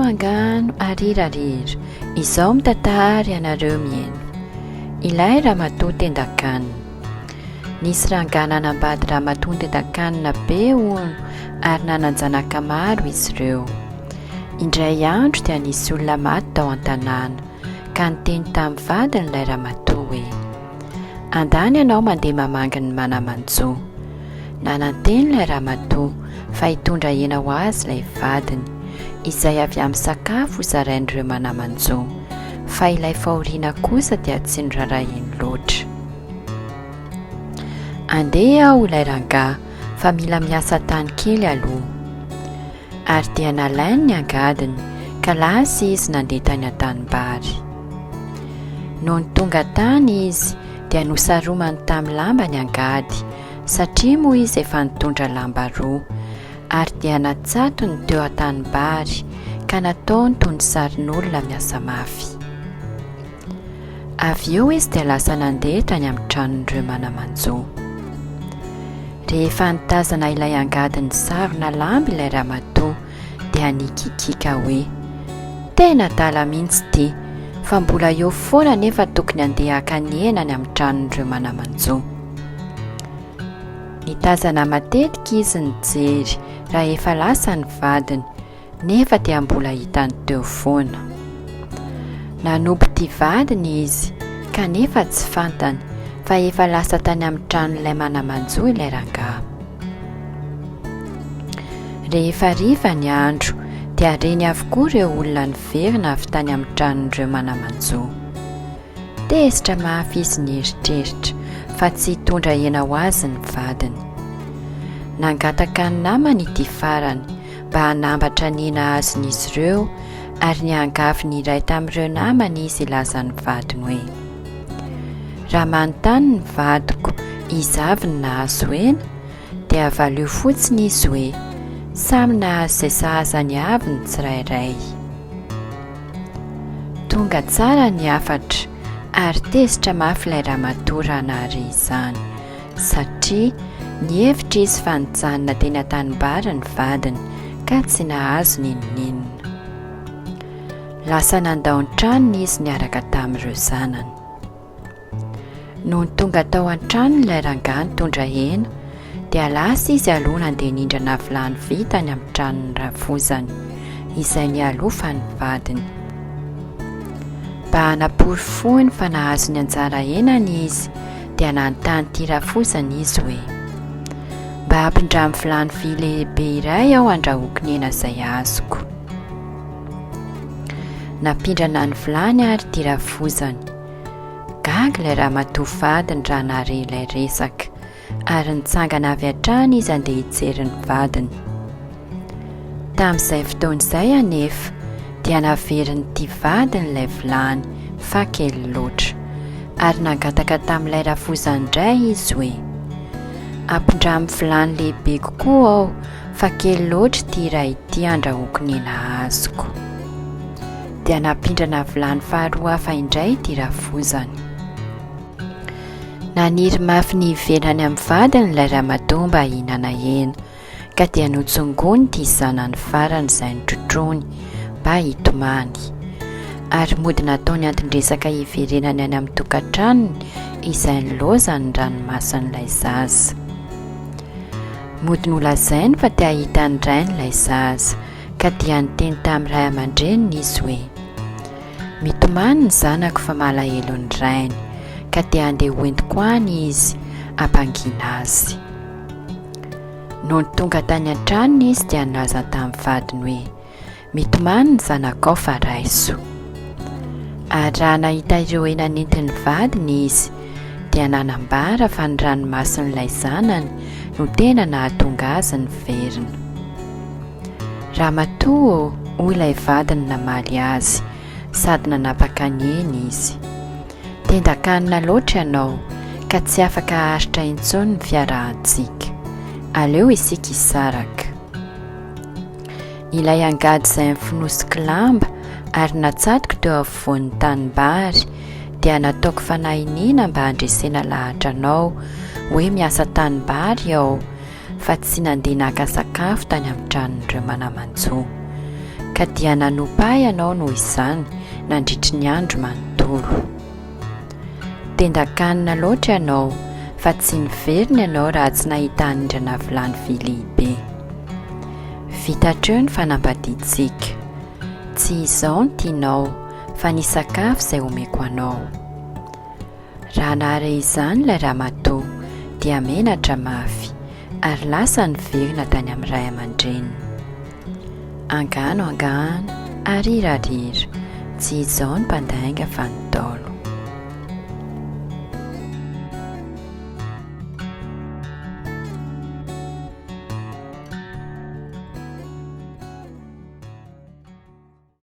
angano arirarira, izao mitantara ianareo mihaino. Ilay ramatoa tendan-kanina. Nisy rangana nanambady ramatoa tendan-kanina be hono ary nanan-janaka maro izy ireo. Indray andro dia nisy olona maty tao an-tanàna ka niteny tamin'ny vadiny ilay ramatoa hoe: andany ianao mandeha mamangy ny manamanjo. Nananteny ilay ramatoa fa hitondra hena ho azy ilay vadiny, izay avy amin'ny sakafo zarain'ireo manamanjo, fa ilay fahoriana kosa dia tsy norarahiny loatra. Andeha aho ilay rangahy, fa mila miasa tany kely aloha. Ary dia nalainy ny angadiny ka lasa izy nandeha tany an-tanimbary. Noho ny tonga tany izy dia nosaromany tamin'ny lamba ny angady, satria moa izy efa nitondra lamba roa, ary dia natsatony teo an-tanimbary ka nataony toy ny sarin'olona miasa mafy. Avy eo izy dia lasa nandeha tany amin'ny tranon'ireo manamanjo. Rehefa nitazana ilay angadiny sarona lamba ilay ramatoa dia nikikika hoe: tena tala mihitsy ity, fa mbola eo foana nefa tokony andeha haka ny henany amin'ny tranon'ireo manamanjo. Nitazana matetika izy nijery raha efa lasa ny vadiny, nefa dia mbola hitany teo foana. Nanompo tia vadiny izy kanefa tsy fantany fa efa lasa tany amin'ny tranon'ilay manamanjo ilay rangahy. Rehefa hariva ny andro dia reny avokoa ireo olona niverina avy tany amin'ny tranon'ireo manamanjo. Tesitra mafy izy nieritreritra fa tsy hitondra hena ho azy ny vadiny. Nangataka ny namany ity farany mba hanambatra ny hena azon'izy ireo, ary niangavy ny iray tamin'ireo namany izy ilaza ny vadiny hoe: raha manontany ny vadiko izavy ny nahazo hena, dia avalio fotsiny izy hoe samy nahazo izay sahazany avy ny tsirairay. Tonga tsara ny hafatra ary tesitra mafy ilay ramatoa raha nahare izany, satria nihevitra izy fa nijanona teny an-tanimbary ny vadiny ka tsy nahazo n'inon'inona. Lasa nandao an-tranony izy niaraka tamin'ireo zanany. Noho ny tonga tao an-trano ilay rangahy nitondra hena dia lasa izy aloha nandeha nindrana vilany vita any amin'ny tranony ravozany izay nialofa ny vadiny. Mba hanapory fa nahazo ny anjara henany izy dia nanontany ity ravozany izy hoe: mba hampindramy vilany vy lehibe iray aho andrahoako ny hena izay azoko. Napindrana ny vilany ary ity ravozany. Gaga ilay ramatoa vadiny raha nahare ilay resaka, ary nitsangana avy hatrany izy andeha hijery ny vadiny. Tamin'izay fotoan'izay anefa dia naverin'ity vadiny ilay vilany fa kely loatra, ary nangataka tamin'ilay ravozany indray izy hoe: ampindramy vilany lehibe kokoa aho, fa kely loatra ity iray ity andrahoako ny hena azoko. Dia napindrana vilany faharoa hafa indray ity ravozany. Naniry mafy ny hiverany amin'ny vadiny ilay ramatoa mba hihinana hena, ka dia notsongony ity zanany farany izay nitrotrony mba hitomany, ary mody nataony antondresaka hiverenany any amin'ny tokantranony izay nilaozany ny ranomasin'ilay zaza. Mody nolazainy fa te hahita ny rain'ilay zaza, ka dia niteny tamin'ny ray aman-dreniny izy hoe: mitomany ny zanako fa malahelo ny rainy, ka dia andeha hoentiko any izy hampangina azy. Noho ny tonga tany an-tranony izy dia nilaza tamin'ny vadiny hoe: mitomany ny zanakao fa raiso. Ary raha nahita ireo hena nentin'ny vadiny izy dia nanambara fa ny ranomasin'ilay zanany no tena nahatonga azy ny verina. Ramatoa, hoy ilay vadiny namaly azy, sady nanapaka ny hena izy. Tendan-kanina loatra ianao ka tsy afaka haharitra intsony ny fiarahantsika. Aleo isika hisaraka. Ilay angady izay nifonosiko lamba ary natsatoko teo afovoan'ny tanimbary dia nataoko fanahiniana mba handresena lahatra anao hoe miasa tanimbary aho, fa tsy nandeha naka sakafo tany amin'ny tranon'ireo manamanjo. ka dia nanompa ianao noho izany nandritry ny andro manontolo. Tendakanina loatra ianao fa tsy niverina ianao raha tsy nahita hanondrana vilany vy lehibe. Vitatreo ny fanambadiantsika. Tsy izao no tianao fa ny sakafo izay omeko anao. Raha nahare izany ilay ramatoa dia menatra mafy ary lasa niverina tany amin'ny ray aman-dreniny. Angano angano, arirarira, tsy izao ny mpandainga fa ny Ntaolo.